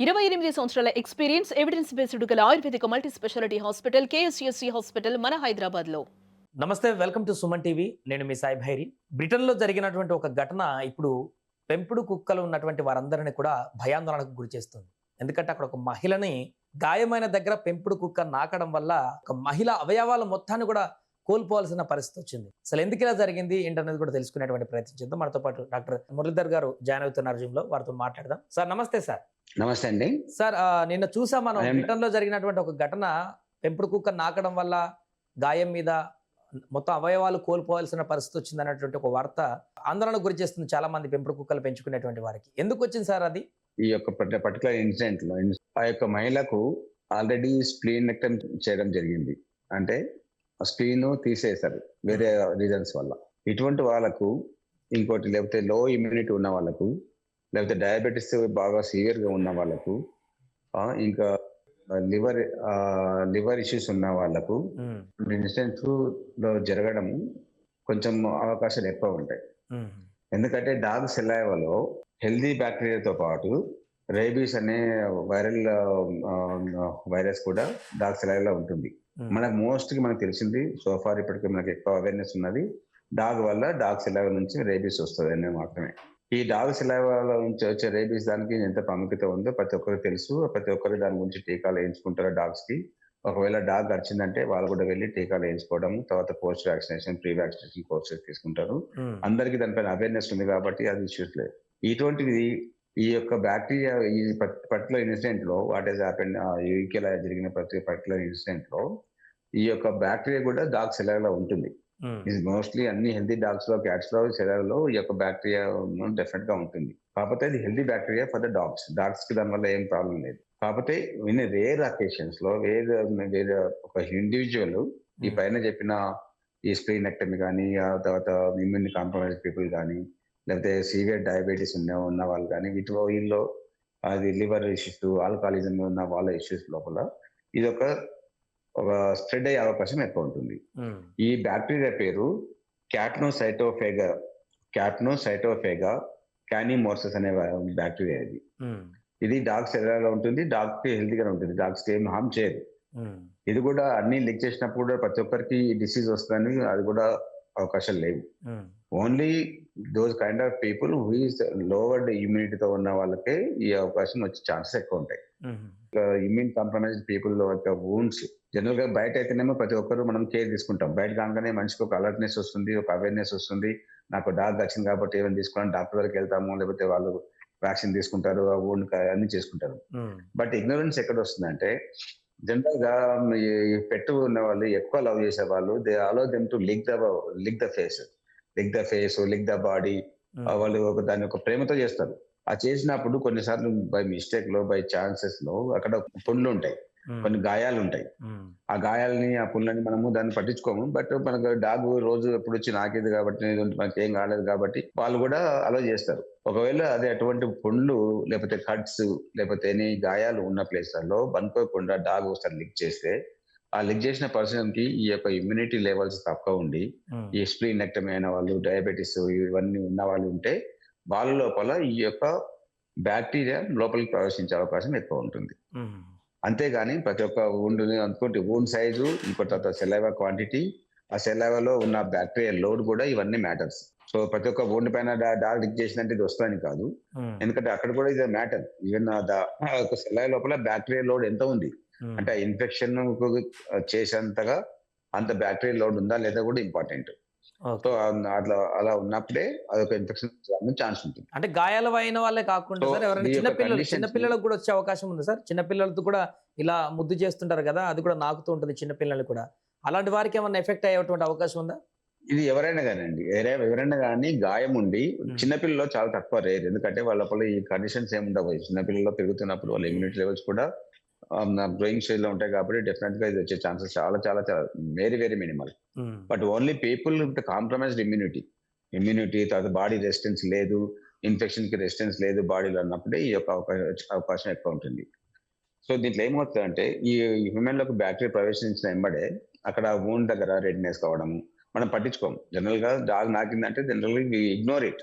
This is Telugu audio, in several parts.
28 సంవత్సరాల ఎక్స్‌పీరియన్స్, ఎవిడెన్స్ బేస్డ్ గల ఆయుర్వేదిక multi speciality hospital KSCSC hospital మన హైదరాబాద్‌లో. నమస్తే. Welcome to Suman TV. నేను మీ సాయి భైరి. బ్రిటన్‌లో జరిగినటువంటి ఒక ఘటన ఇప్పుడు పెంపుడు కుక్కలు ఉన్నటువంటి వారందరిని కూడా భయాందోళనకు గురిచేస్తుంది. ఎందుకంటే అక్కడ ఒక మహిళని గాయమైన దగ్గర పెంపుడు కుక్క నాకడం వల్ల ఒక మహిళ అవయవాల మొత్తాన్ని కూడా కోల్పోవాల్సిన పరిస్థితి వచ్చింది. అసలు ఎందుకు ఇలా జరిగింది ఏంటనేది కూడా తెలుసుకునేటువంటి ప్రయత్నం చేద్దాం. మనతో పాటు డాక్టర్ మురళీధర్ గారు జాయిన్ అవుతున్నారు జిమ్ లో. వారితో మాట్లాడదాం. సార్ నమస్తే సార్. నమస్తే అండి. సార్ నిన్న చూసాం మనం ఐఎమ్ బ్రిటన్‌లో జరిగినటువంటి ఒక ఘటన పెంపుడు కుక్క నాకడం వల్ల గాయం మీద మొత్తం అవయవాలు కోల్పోవాల్సిన పరిస్థితి వచ్చిందన్నటువంటి ఒక వార్త ఆందోళనకు గురి చేస్తుంది చాలా మంది పెంపుడు కుక్కలు పెంచుకునేటువంటి వారికి. ఎందుకు వచ్చింది సార్ అది? ఈ యొక్క పర్టికులర్ ఇన్సిడెంట్ లో ఆ యొక్క మహిళకు ఆల్రెడీ స్ప్లీనెక్టమ్ చేయడం జరిగింది. అంటే స్ప్లీన్ తీసేశారు వేరే రీజన్స్ వల్ల. ఇటువంటి వాళ్ళకు ఇంకోటి లేకపోతే లో ఇమ్యూనిటీ ఉన్న వాళ్ళకు, లేకపోతే డయాబెటీస్ బాగా సివియర్ గా ఉన్న వాళ్ళకు, ఇంకా లివర్ లివర్ ఇష్యూస్ ఉన్న వాళ్ళకు ఉమ్, ఇన్సిడెంట్స్ లో జరగడం కొంచెం అవకాశాలు ఎక్కువ ఉంటాయి. ఉమ్, ఎందుకంటే డాగ్ సెలైవాలో హెల్దీ బ్యాక్టీరియాతో పాటు రేబీస్ అనే వైరల్ వైరస్ కూడా డాగ్ సెలైవాలో ఉంటుంది. ఉమ్, మనకు మనకు తెలిసింది సోఫార్ ఇప్పటికీ మనకి ఎక్కువ అవేర్నెస్ ఉన్నది డాగ్ వల్ల డాగ్ సెలైవా నుంచి రేబీస్ వస్తుంది అనేది మాత్రమే. ఈ డాగ్ సెలైవాలో నుంచి వచ్చే రేబీస్ దానికి ఎంత ప్రాముఖ్యత ఉందో ప్రతి ఒక్కరికి తెలుసు. ప్రతి ఒక్కరు దాని గురించి టీకాలు వేయించుకుంటారు డాగ్స్ కి. ఒకవేళ డాగ్ గడిచిందంటే వాళ్ళు కూడా వెళ్ళి టీకాలు వేయించుకోవడం, తర్వాత post vaccination, pre vaccination courses తీసుకుంటారు. ఉమ్, అందరికీ దానిపైన అవేర్నెస్ ఉంది కాబట్టి అది ఇష్యూస్ లేదు. ఇటువంటివి ఈ యొక్క బ్యాక్టీరియా ఈ పర్టికులర్ ఇన్సిడెంట్ లో వాట్ ఈస్ హ్యాపెన్ యూకేలో జరిగిన ప్రతి పర్టికులర్ ఇన్సిడెంట్ లో ఈ యొక్క బ్యాక్టీరియా కూడా డాగ్ సెలైవాలో ఉంటుంది. ఉమ్, ఇది మోస్ట్లీ అన్ని హెల్దీ డాగ్స్ లో, క్యాట్స్ లో, సెలైవాలో ఈ యొక్క బ్యాక్టీరియా డెఫినెట్ గా ఉంటుంది. కాకపోతే ఇది healthy bacteria for the dogs. Dogs కి దానివల్ల ఏం ప్రాబ్లం లేదు. కాకపోతే ఇన్ రేర్ అకేషన్స్ లో వేరే వేరే ఒక ఇండివిజువల్ ఈ ఉమ్, పైన చెప్పిన ఈ స్ప్లీనెక్టమీ కానీ, ఆ తర్వాత ఇమ్యూన్ కాంప్రమైజ్ పీపుల్ కానీ, లేకపోతే సీవియర్ డయాబెటీస్ ఉన్న వాళ్ళు కానీ, వీటిలో అది లివర్ ఇష్యూస్, ఆల్కహాలిజం ఉన్న వాళ్ళ ఇష్యూస్ లోపల ఇది ఒక స్ప్రెడ్ అయ్యే అవకాశం ఎక్కువ ఉంటుంది. ఉమ్, ఈ బ్యాక్టీరియా పేరు క్యాట్నోసైటోఫేగా క్యాట్నోసైటోఫేగా క్యానిమోర్సస్ అనే బ్యాక్టీరియా ఇది. ఉమ్, ఇది డాగ్స్ ఎలా ఉంటుంది, డాగ్ కి హెల్తీగానే ఉంటుంది, డాగ్స్ కి ఏం హార్మ్ చేయదు. ఉమ్, ఇది కూడా అన్ని లిక్ చేసినప్పుడు కూడా ప్రతి ఒక్కరికి డిసీజ్ వస్తుందని అది కూడా అవకాశాలు లేవు. Um, only those kind of people who is lowered ఇమ్యూనిటీతో ఉన్న వాళ్ళకే ఈ అవకాశం వచ్చే ఛాన్సెస్ ఎక్కువ ఉంటాయి. ఉమ్, ఇమ్యూన్ కాంప్రమైజ్డ్ పీపుల్ యొక్క వూండ్స్ జనరల్ గా బయట అయితేనేమో ప్రతి ఒక్కరు మనం కేర్ తీసుకుంటాం. బయట కాగానే మనిషికి ఒక అలర్ట్నెస్ వస్తుంది, ఒక అవేర్నెస్ వస్తుంది. నాకు డాగ్ వచ్చింది కాబట్టి ఏమైనా తీసుకోవడం డాక్టర్ దగ్గరికి వెళ్తాము, లేకపోతే వాళ్ళు వ్యాక్సిన్ తీసుకుంటారు, ఆ వూండ్ అన్ని చేసుకుంటారు. ఉమ్, బట్ ఇగ్నోరెన్స్ ఎక్కడ వస్తుందంటే జనరల్ గా ఈ పెట్టు ఉన్న వాళ్ళు ఎక్కువ లవ్ చేసే వాళ్ళు they allow them to lick the face lick the body. Um, వాళ్ళు దాన్ని ఒక ప్రేమతో చేస్తారు. ఆ చేసినప్పుడు కొన్నిసార్లు బై మిస్టేక్ లో, బై ఛాన్సెస్ లో అక్కడ పుండ్లు ఉంటాయి, ఉమ్, కొన్ని గాయాలు ఉంటాయి. ఉమ్, ఆ గాయాలని, ఆ పుండ్లని మనము దాన్ని పట్టించుకోము. బట్ మనకు డాగ్ రోజు ఎప్పుడు వచ్చి నాకేది కాబట్టి, మనకి ఏం కాలేదు కాబట్టి వాళ్ళు కూడా అలో చేస్తారు. ఒకవేళ అదే అటువంటి పుండ్లు, లేకపోతే కట్స్, లేకపోతే ఎనీ గాయాలు ఉన్న ప్లేస్లలో పనుకోకుండా డాగ్ ఒకసారి లిక్ చేస్తే, ఆ లిక్ చేసిన పర్సన్ కి ఈ యొక్క ఇమ్యూనిటీ లెవెల్స్ తక్కువ ఉండి, ఉమ్, ఈ స్ప్లీనెక్టమీ అయిన వాళ్ళు, డయాబెటీస్ ఇవన్నీ ఉన్న వాళ్ళు ఉంటే వాళ్ళ లోపల ఈ యొక్క బ్యాక్టీరియా లోపలికి ప్రవేశించే అవకాశం ఎక్కువ ఉంటుంది. ఉమ్, అంతేగాని ప్రతి ఒక్క వుండ్‌ని అనుకోండి, వూండ్ సైజు, ఇంకో తర్వాత సెలైవా క్వాంటిటీ, ఆ సెలైవాలో ఉన్న బ్యాక్టీరియా లోడ్ కూడా ఇవన్నీ మ్యాటర్స్. సో ప్రతి ఒక్క వూండ్ పైన డాగ్ లిక్ చేసిందంటే ఇది వస్తదని కాదు. ఉమ్, ఎందుకంటే అక్కడ కూడా ఇది మ్యాటర్. ఈవెన్ ఆ యొక్క సెలైవా లోపల బ్యాక్టీరియా లోడ్ ఎంత ఉంది, ఉమ్, అంటే ఇన్ఫెక్షన్ చేసేంతగా అంత బ్యాక్టీరియా లోడ్ ఉందా లేదా కూడా ఇంపార్టెంట్. So okay. అలా ఉన్నప్పుడే అదొక ఇన్ఫెక్షన్ ఛాన్స్ ఉంటుంది. అంటే గాయాలు అయిన వాళ్ళే కాకుండా సో సార్ ఎవరైనా ఈ చిన్న యొక్క పిల్లలు చిన్న కండిషన్స్ ని పిల్లలకు కూడా వచ్చే అవకాశం ఉంది సార్? చిన్న పిల్లలతో కూడా ఇలా ముద్దు చేస్తుంటారు కదా! అది కూడా నాకుతూ ఉంటుంది చిన్న పిల్లలు కూడా. అలాంటి వారికి ఏమన్నా ఎఫెక్ట్ అయ్యేటువంటి అవకాశం ఉందా? ఇది ఎవరైనా గానండి. ఎవరైనా గాని గాయం ఉండి హ్మ్. చిన్న పిల్లల్లో చాలా తక్కువ రేర్. ఎందుకంటే వాళ్ళ లోపల ఈ కండిషన్స్ ఏమి ఉండవు. ఈ చిన్న పిల్లల్లో పెరుగుతున్నప్పుడు వాళ్ళ ఇమ్యూనిటీ లెవెల్స్ కూడా గ్రోయింగ్ స్టేజ్ లో ఉంటాయి కాబట్టి డెఫినెట్ గా ఇది వచ్చే ఛాన్సెస్ చాలా చాలా చాలా వెరీ వెరీ మినిమల్. హ్మ్. But only people with compromised immunity తర్వాత బాడీ రెసిస్టెన్స్ లేదు, ఇన్ఫెక్షన్ కి రెసిస్టెన్స్ లేదు బాడీలో అన్నప్పుడే ఈ యొక్క అవకాశం ఎక్కువ ఉంటుంది. సో దీంట్లో ఏమవుతుందంటే ఈ హ్యూమన్ లోకి బ్యాక్టీరియా ప్రవేశించిన వెంబడే అక్కడ వూండ్ దగ్గర రెడ్నెస్ కావడము మనం పట్టించుకోము. జనరల్ గా డాగ్ నాకిందంటే జనరల్ వి ఇగ్నోర్ ఇట్.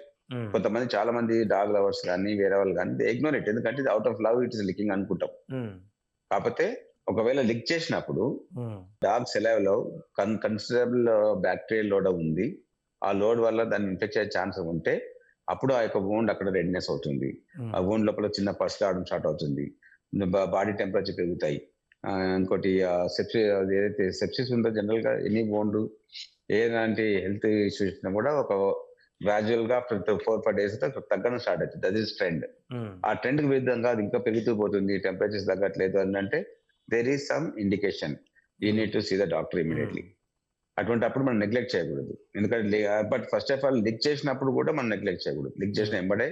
కొంతమంది చాలా మంది డాగ్ లవర్స్ కానీ వేరే వాళ్ళు కానీ ఇగ్నోర్ ఇట్, ఎందుకంటే ఇది out of love it is లికింగ్ అనుకుంటాం. కాకపోతే ఒకవేళ లిక్ చేసినప్పుడు డాగ్ సెలైవ్లో కన్సిడరబుల్ బ్యాక్టీరియల్ లోడ్ ఉంది. ఆ లోడ్ వల్ల దాన్ని ఇన్ఫెక్ట్ అయ్యే ఛాన్స్ ఉంటే అప్పుడు ఆ యొక్క వూండ్ అక్కడ రెడ్నెస్ అవుతుంది. ఆ వూండ్ లోపల చిన్న పస్ రావడం స్టార్ట్ అవుతుంది. బాడీ టెంపరేచర్ పెరుగుతాయి. ఇంకోటి ఏదైతే సెప్సిస్ ఉందో జనరల్ గా ఎనీ వూండ్ ఏలాంటి హెల్త్ ఇష్యూస్ వచ్చినా కూడా ఒక గ్రాడ్యువల్ గా 4-5 days తగ్గడం స్టార్ట్ అవుతుంది. That is trend. ఆ ట్రెండ్ కి విధంగా అది ఇంకా పెరుగుతూ పోతుంది, టెంపరేచర్స్ తగ్గట్లేదు అని అంటే there is some indication, you need to see the doctor immediately. అటువంటి అప్పుడు మనం నెగ్లెక్ట్ చేయకూడదు. ఎందుకంటే but first of all lick చేసినప్పుడు కూడా మనం నెగ్లెక్ట్ చేయకూడదు. లిక్ చేసిన ఎంబడే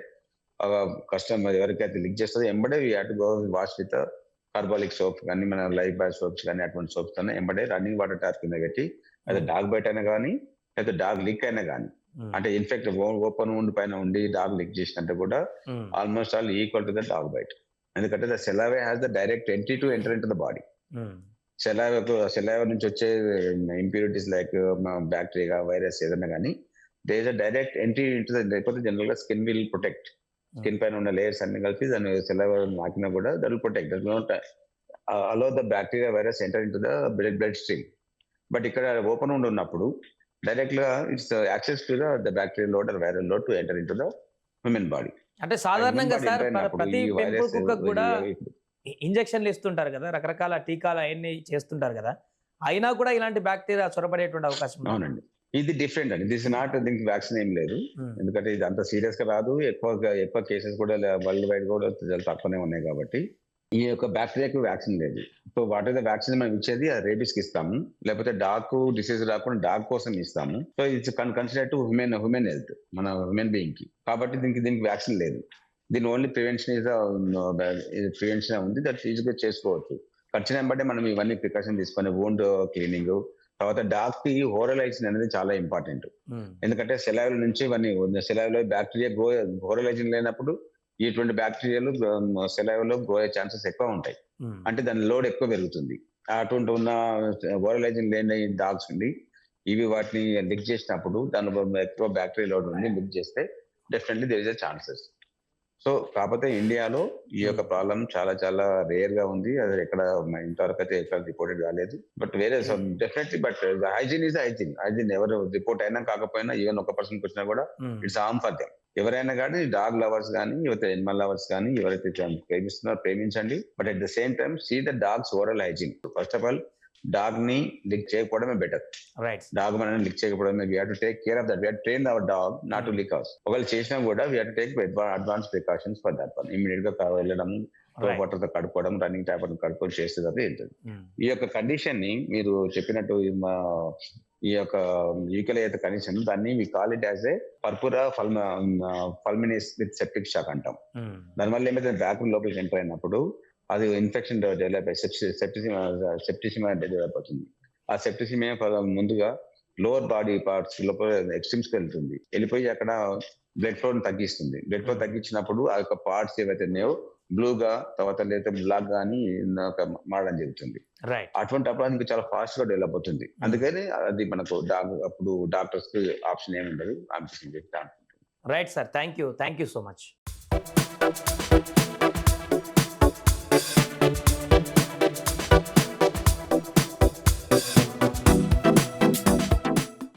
కస్టమర్ ఎవరికైతే లిక్ చేస్తుందో ఎంబడే we have to go wash with carbolic soap కానీ మన లైఫ్ బాయ్ సోప్స్ కానీ అటువంటి సోప్స్ తో ఎంబడే రన్నింగ్ వాటర్ ట్యాప్ కింద పెట్టి అది డాగ్ బైట్ అయినా కానీ లేదా డాగ్ లిక్ అయినా కానీ, అంటే ఇన్ఫెక్ట్ ఓపెన్ ఉండి పైన ఉండి డాగ్ లిక్ చేసినట్టు కూడా almost all equal to the dog bite. ఎందుకంటే the saliva has the direct entry to enter into the body. Saliva నుంచి వచ్చే ఇంప్యూరిటీస్ లైక్ బ్యాక్టీరియా వైరస్ ఏదైనా కానీ they is a direct entry into లేకపోతే జనరల్ గా స్కిన్ విల్ ప్రొటెక్ట్. స్కిన్ పైన ఉన్న లేయర్స్ అన్ని కలిపి దాన్ని సెలైవా నాకినా కూడా that will protect, allow the bacteria virus enter into the blood stream. But ఇక్కడ ఓపెన్ ఉండి ఉన్నప్పుడు డైరెక్ట్ గా it's access to the bacterial load or viral load to enter into the human body. అంటే సాధారణంగా సార్ ప్రతి పెంపుడు కుక్కకు కూడా ఇంజక్షన్లు ఇస్తుంటారు కదా, రకరకాల టీకాలు అవన్నీ చేస్తుంటారు కదా, అయినా కూడా ఇలాంటి బ్యాక్టీరియా చొరబడేటువంటి అవకాశం ఉంది. అవునండి, ఇది డిఫరెంట్ అండి. దిస్ నాట్ దీనికి వ్యాక్సిన్ ఏం లేదు. ఎందుకంటే ఇది అంత సీరియస్ గా రాదు. ఎక్కువ కేసెస్ కూడా వరల్డ్ వైడ్ కూడా చాలా తక్కువనే ఉన్నాయి కాబట్టి ఈ యొక్క బ్యాక్టీరియాకి వ్యాక్సిన్ లేదు. So what is the vaccine మనం ఇచ్చేది రేబీస్ కి ఇస్తాము, లేకపోతే డాగ్ డిసీజ్ రాకుండా డాగ్ కోసం ఇస్తాము. So it's consider to human health, మన హ్యూమన్ బీయింగ్ కి. కాబట్టి దీనికి వ్యాక్సిన్ లేదు. దీని ఓన్లీ ప్రివెన్షన్ ప్రివెన్షన్ ఉంది, దట్ ఈజీగా చేసుకోవచ్చు. ఖర్చు బట్టి మనం ఇవన్నీ ప్రికాషన్ తీసుకొని వూండ్ క్లీనింగ్, తర్వాత డాగ్ కి ఓరల్ హైజీన్ అనేది చాలా ఇంపార్టెంట్. ఎందుకంటే సెలైవ్ నుంచి ఇవన్నీ సెలైవ్ లో బ్యాక్టీరియా ఓరల్ హైజీన్ లేనప్పుడు ఇటువంటి బ్యాక్టీరియాలు సెలైవ్ లో గ్రో అయ్యే ఛాన్సెస్ ఎక్కువ ఉంటాయి. అంటే దాని లోడ్ ఎక్కువ పెరుగుతుంది. అటువంటి ఉన్న ఓరల్ హైజీన్ లేని డాగ్స్ ఉండి ఇవి వాటిని లిక్ చేసినప్పుడు దానిలో ఎక్కువ బ్యాక్టీరియా లోడ్ ఉండి లిక్ చేస్తే definitely there is a chances. So కాకపోతే ఇండియాలో ఈ యొక్క ప్రాబ్లం చాలా చాలా రేర్ గా ఉంది. అది ఎక్కడ ఇంతవరకు అయితే ఎక్కడ రిపోర్టెడ్ కాలేదు. బట్ వేరే definitely but hygiene is hygiene ఎవరు రిపోర్ట్ అయినా కాకపోయినా ఈవెన్ ఒక పర్సన్ వచ్చినా కూడా ఇట్స్ హార్మ్ ఫర్ దెమ్. ఎవరైనా కానీ డాగ్ లవర్స్ కానీ ఎవరైతే ఎనిమల్ లవర్స్ కానీ ఎవరైతే ప్రేమిస్తున్నారో ప్రేమించండి. But at the same time see the dog's oral hygiene. First of all dog ని లిక్ చేయకపోవడమే బెటర్. డాగ్ మనల్ని లిక్ చేయకపోవడమే. We have to take care of that. We have to train our dog not to lick us. ఒకవేళ చేసినా కూడా we have to take advance precautions for that one. Immediate గా వెళ్ళడం, వాటర్ తో కడుక్కోవడం, రన్నింగ్ ట్యాప్ కడుక్కొని చేస్తే తప్ప వెళ్తుంది. ఈ యొక్క కండిషన్ ని మీరు చెప్పినట్టు ఈ యొక్క యూకేలో అయితే కండిషన్ దాన్ని we call it as a purpura fulminans with septic shock అంటాం. దానివల్ల ఏమైతే బ్యాక్ లోపలికి ఎంటర్ అయినప్పుడు అది ఇన్ఫెక్షన్ డెవలప్ అయ్యి సెప్టిసిమా డెవలప్ అవుతుంది. ఆ సెప్టిసిమా ముందుగా లోవర్ బాడీ పార్ట్స్ లోపల ఎక్స్ట్రీమ్స్ కి వెళ్తుంది. వెళ్ళిపోయి అక్కడ బ్లడ్ ఫ్లో తగ్గిస్తుంది. బ్లడ్ ఫ్లో తగ్గించినప్పుడు ఆ యొక్క పార్ట్స్ ఏవైతే ఉన్నాయో బ్లూగా తర్వాత లేదా బ్లాక్ గానీ మారడం జరుగుతుంది. అటువంటి అప్పుడు అది చాలా ఫాస్ట్ గా డెవలప్ అవుతుంది. అందుకని అది మనకు అప్పుడు డాక్టర్స్ కి ఆప్షన్ ఏమి ఉండదు. Right sir, thank you so much.